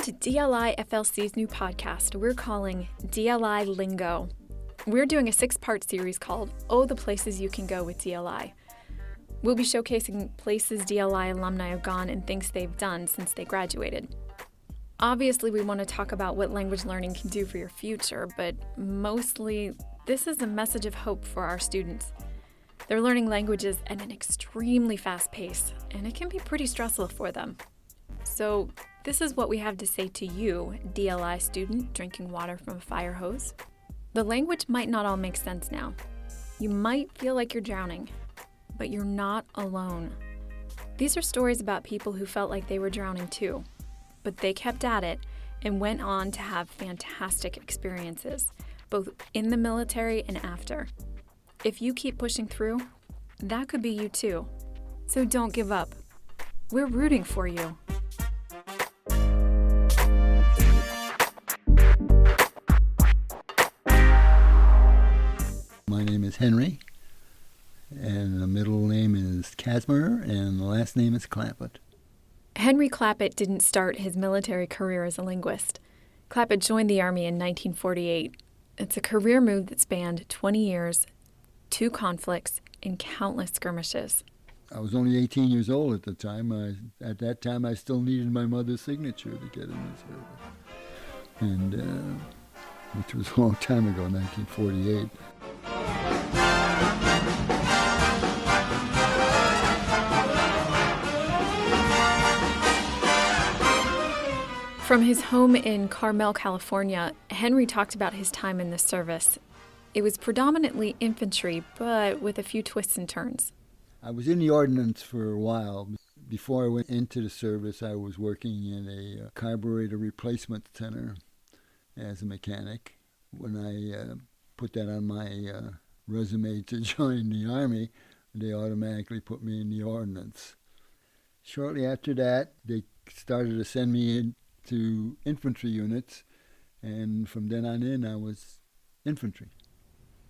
to DLIFLC's new podcast we're calling DLI Lingo. We're doing a 6-part series called Oh, the Places You Can Go with DLI. We'll be showcasing places DLI alumni have gone and things they've done since they graduated. Obviously, we want to talk about what language learning can do for your future, but mostly, this is a message of hope for our students. They're learning languages at an extremely fast pace, and it can be pretty stressful for them. So, this is what we have to say to you, DLI student drinking water from a fire hose. The language might not all make sense now. You might feel like you're drowning, but you're not alone. These are stories about people who felt like they were drowning too, but they kept at it and went on to have fantastic experiences, both in the military and after. If you keep pushing through, that could be you too. So don't give up. We're rooting for you. My name is Henry, and the middle name is Casimir, and the last name is Klaput. Henry Klaput didn't start his military career as a linguist. Klaput joined the Army in 1948. It's a career move that spanned 20 years, 2 conflicts, and countless skirmishes. I was only 18 years old at the time. At that time, I still needed my mother's signature to get in the service, and which was a long time ago, 1948. From his home in Carmel, California, Henry talked about his time in the service. It was predominantly infantry, but with a few twists and turns. I was in the ordnance for a while. Before I went into the service, I was working in a carburetor replacement center as a mechanic. When I put that on my resume to join the Army, they automatically put me in the ordnance. Shortly after that, they started to send me in to infantry units, and from then on in, I was infantry.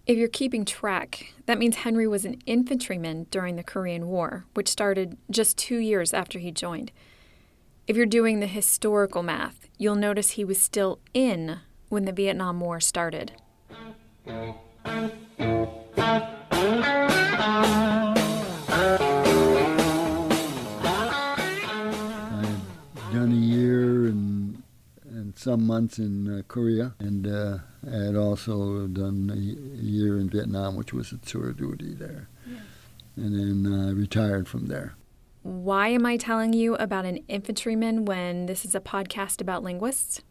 If you're keeping track, that means Henry was an infantryman during the Korean War, which started just 2 years after he joined. If you're doing the historical math, you'll notice he was still in when the Vietnam War started. Done a year and some months in Korea, and I had also done a year in Vietnam, which was a tour duty there. Yeah. And then retired from there. Why am I telling you about an infantryman when this is a podcast about linguists?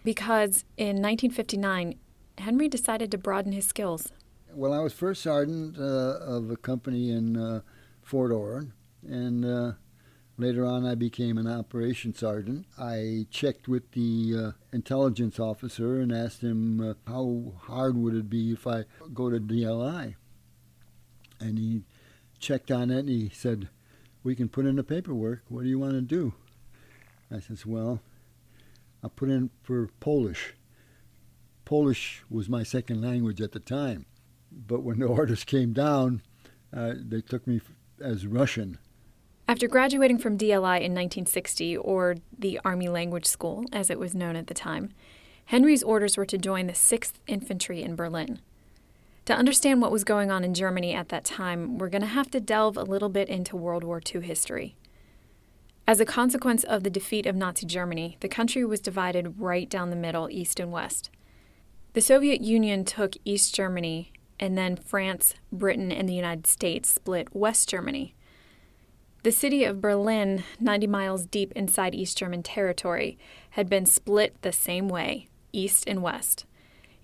Because in 1959, Henry decided to broaden his skills. Well, I was first sergeant of a company in Fort Ord, and later on, I became an operations sergeant. I checked with the intelligence officer and asked him how hard would it be if I go to DLI. And he checked on it and he said, "We can put in the paperwork. What do you want to do?" I says, "Well, I'll put in for Polish." Polish was my second language at the time. But when the orders came down, they took me as Russian. After graduating from DLI in 1960, or the Army Language School, as it was known at the time, Henry's orders were to join the 6th Infantry in Berlin. To understand what was going on in Germany at that time, we're going to have to delve a little bit into World War II history. As a consequence of the defeat of Nazi Germany, the country was divided right down the middle, east and west. The Soviet Union took East Germany, and then France, Britain, and the United States split West Germany. The city of Berlin, 90 miles deep inside East German territory, had been split the same way, east and west.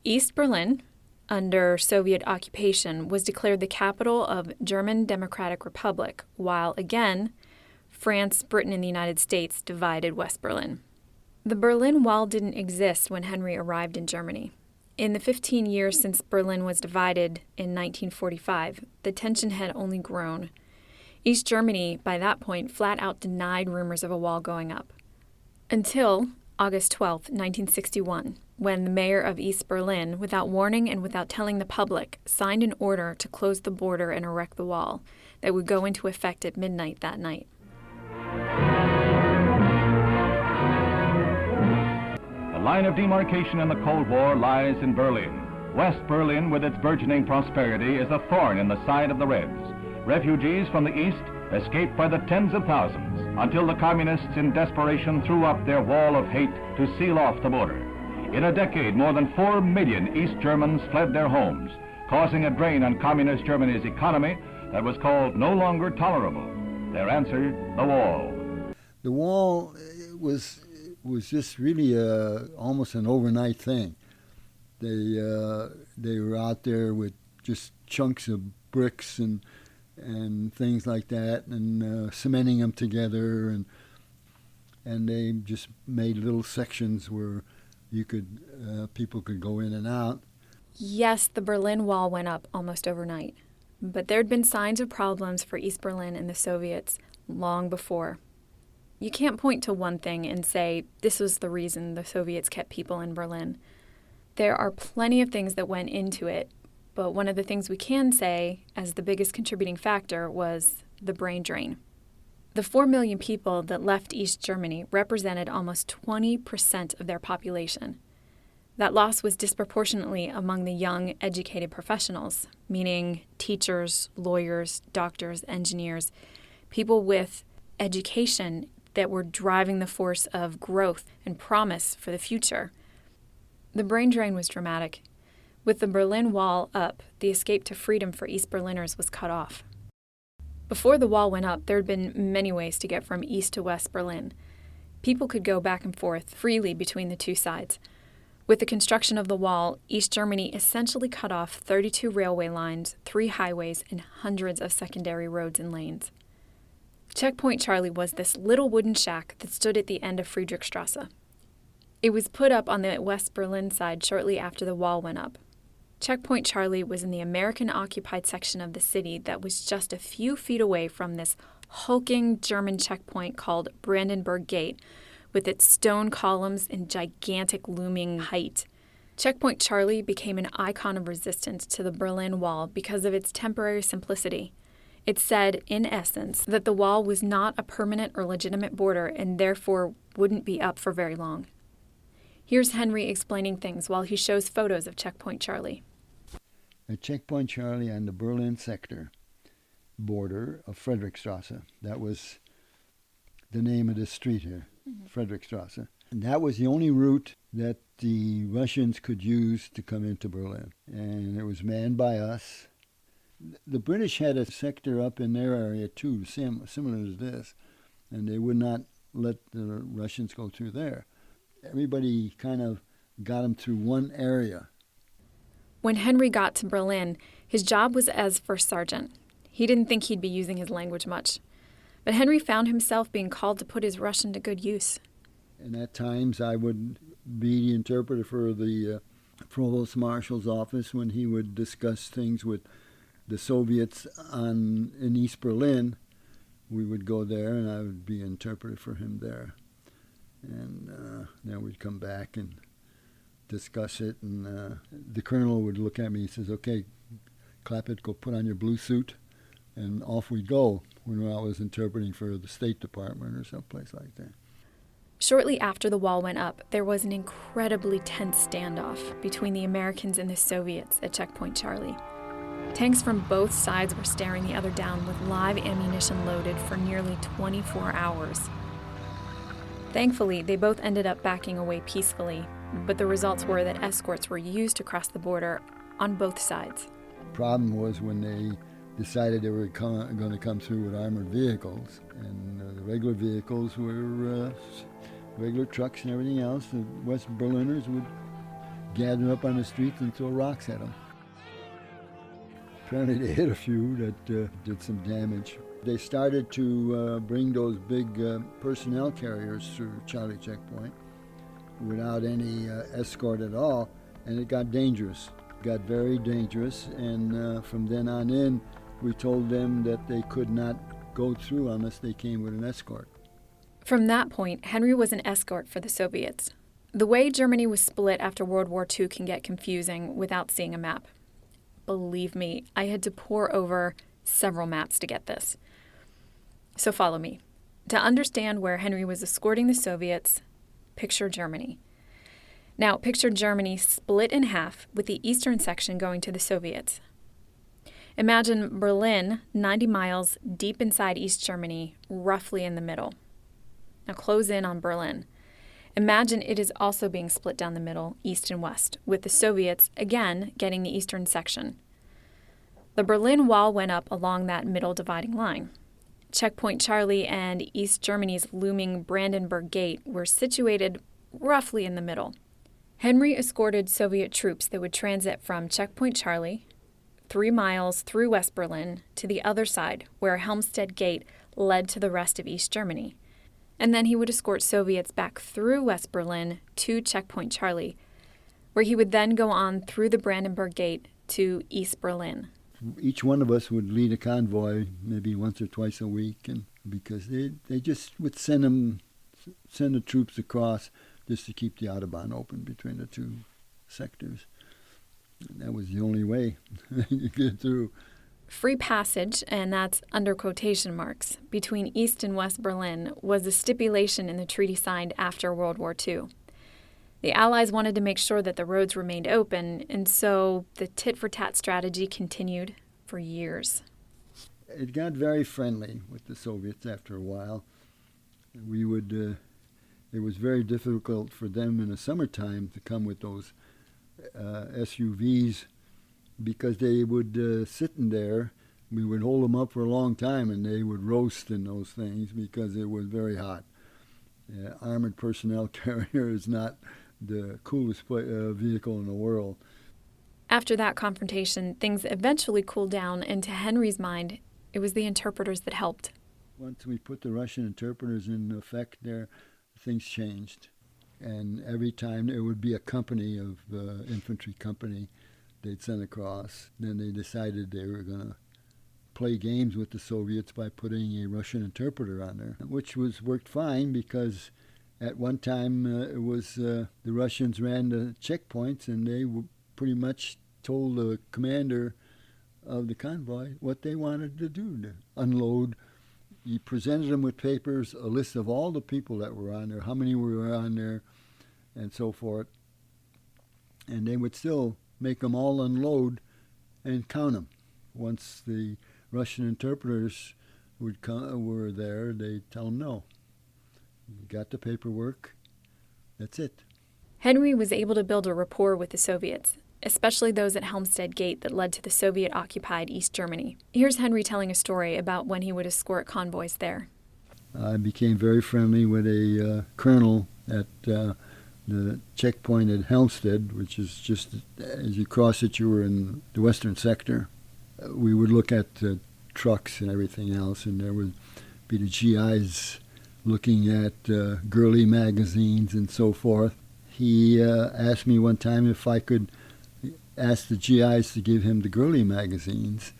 East Berlin, under Soviet occupation, was declared the capital of German Democratic Republic, while again, France, Britain, and the United States divided West Berlin. The Berlin Wall didn't exist when Henry arrived in Germany. In the 15 years since Berlin was divided in 1945, the tension had only grown. East Germany, by that point, flat out denied rumors of a wall going up. Until August 12, 1961, when the mayor of East Berlin, without warning and without telling the public, signed an order to close the border and erect the wall that would go into effect at midnight that night. line of demarcation in the Cold War lies in Berlin. West Berlin, with its burgeoning prosperity, is a thorn in the side of the Reds. Refugees from the east escaped by the tens of thousands until the communists in desperation threw up their wall of hate to seal off the border. In a decade, more than 4 million East Germans fled their homes, causing a drain on communist Germany's economy that was called no longer tolerable. Their answer, the wall. The wall was just really almost an overnight thing. They were out there with just chunks of bricks and things like that, and cementing them together, and they just made little sections where people could go in and out. Yes, the Berlin Wall went up almost overnight, but there'd been signs of problems for East Berlin and the Soviets long before. You can't point to one thing and say this was the reason the Soviets kept people in Berlin. There are plenty of things that went into it, but one of the things we can say as the biggest contributing factor was the brain drain. The 4 million people that left East Germany represented almost 20% of their population. That loss was disproportionately among the young, educated professionals, meaning teachers, lawyers, doctors, engineers, people with education that were driving the force of growth and promise for the future. The brain drain was dramatic. With the Berlin Wall up, the escape to freedom for East Berliners was cut off. Before the wall went up, there had been many ways to get from East to West Berlin. People could go back and forth freely between the two sides. With the construction of the wall, East Germany essentially cut off 32 railway lines, 3 highways, and hundreds of secondary roads and lanes. Checkpoint Charlie was this little wooden shack that stood at the end of Friedrichstrasse. It was put up on the West Berlin side shortly after the wall went up. Checkpoint Charlie was in the American-occupied section of the city that was just a few feet away from this hulking German checkpoint called Brandenburg Gate, with its stone columns and gigantic looming height. Checkpoint Charlie became an icon of resistance to the Berlin Wall because of its temporary simplicity. It said, in essence, that the wall was not a permanent or legitimate border and therefore wouldn't be up for very long. Here's Henry explaining things while he shows photos of Checkpoint Charlie. At Checkpoint Charlie on the Berlin sector border of Friedrichstrasse, that was the name of the street here, Friedrichstrasse. And that was the only route that the Russians could use to come into Berlin. And it was manned by us. The British had a sector up in their area too, similar to this, and they would not let the Russians go through there. Everybody kind of got them through one area. When Henry got to Berlin, his job was as first sergeant. He didn't think he'd be using his language much. But Henry found himself being called to put his Russian to good use. And at times I would be the interpreter for the Provost Marshal's office when he would discuss things with the Soviets in East Berlin. We would go there and I would be interpreter for him there. And then we'd come back and discuss it, and the colonel would look at me and says, "Okay, Klaput, go put on your blue suit," and off we'd go when I was interpreting for the State Department or someplace like that. Shortly after the wall went up, there was an incredibly tense standoff between the Americans and the Soviets at Checkpoint Charlie. Tanks from both sides were staring the other down with live ammunition loaded for nearly 24 hours. Thankfully, they both ended up backing away peacefully, but the results were that escorts were used to cross the border on both sides. The problem was when they decided they were going to come through with armored vehicles, and the regular vehicles were regular trucks and everything else. The West Berliners would gather up on the streets and throw rocks at them. Apparently they hit a few that did some damage. They started to bring those big personnel carriers through Charlie Checkpoint without any escort at all, and it got dangerous. It got very dangerous, and from then on in, we told them that they could not go through unless they came with an escort. From that point, Henry was an escort for the Soviets. The way Germany was split after World War II can get confusing without seeing a map. Believe me, I had to pore over several maps to get this. So follow me. To understand where Henry was escorting the Soviets, picture Germany. Now, picture Germany split in half with the eastern section going to the Soviets. Imagine Berlin 90 miles deep inside East Germany, roughly in the middle. Now close in on Berlin. Imagine it is also being split down the middle, east and west, with the Soviets, again, getting the eastern section. The Berlin Wall went up along that middle dividing line. Checkpoint Charlie and East Germany's looming Brandenburg Gate were situated roughly in the middle. Henry escorted Soviet troops that would transit from Checkpoint Charlie, 3 miles through West Berlin, to the other side, where Helmstedt Gate led to the rest of East Germany. And then he would escort Soviets back through West Berlin to Checkpoint Charlie, where he would then go on through the Brandenburg Gate to East Berlin. Each one of us would lead a convoy maybe once or twice a week, and because they just would send the troops across just to keep the Autobahn open between the two sectors. And that was the only way you get through. Free passage, and that's under quotation marks, between East and West Berlin was a stipulation in the treaty signed after World War II. The Allies wanted to make sure that the roads remained open, and so the tit-for-tat strategy continued for years. It got very friendly with the Soviets after a while. It was very difficult for them in the summertime to come with those SUVs, because they would sit in there. We would hold them up for a long time, and they would roast in those things because it was very hot. Armored personnel carrier is not the coolest vehicle in the world. After that confrontation, things eventually cooled down, and to Henry's mind, it was the interpreters that helped. Once we put the Russian interpreters in effect there, things changed. And every time there would be a company of infantry company they'd send across. Then they decided they were going to play games with the Soviets by putting a Russian interpreter on there, which worked fine, because at one time the Russians ran the checkpoints, and they pretty much told the commander of the convoy what they wanted to do, to unload. He presented them with papers, a list of all the people that were on there, how many were on there, and so forth. And they would still make them all unload and count them. Once the Russian interpreters were there, they'd tell them, no, you got the paperwork, that's it. Henry was able to build a rapport with the Soviets, especially those at Helmstedt Gate that led to the Soviet-occupied East Germany. Here's Henry telling a story about when he would escort convoys there. I became very friendly with a colonel at the checkpoint at Helmstedt, which is just as you cross it, you were in the western sector. We would look at trucks and everything else, and there would be the GIs looking at girly magazines and so forth. He asked me one time if I could ask the GIs to give him the girly magazines,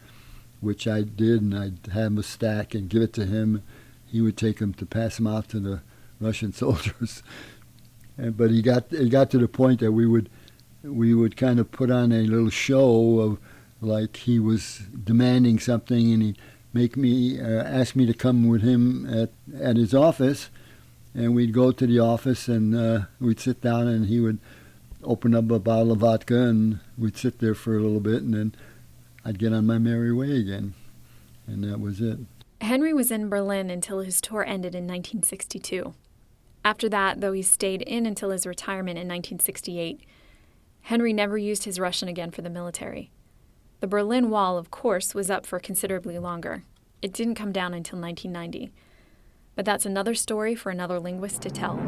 which I did, and I'd have a stack and give it to him. He would take them to pass them out to the Russian soldiers. But it got to the point that we would kind of put on a little show of, like, he was demanding something, and he'd make me ask me to come with him at his office, and we'd go to the office, and we'd sit down, and he would open up a bottle of vodka, and we'd sit there for a little bit, and then I'd get on my merry way again, and that was it. Henry was in Berlin until his tour ended in 1962. After that, though he stayed in until his retirement in 1968, Henry never used his Russian again for the military. The Berlin Wall, of course, was up for considerably longer. It didn't come down until 1990. But that's another story for another linguist to tell.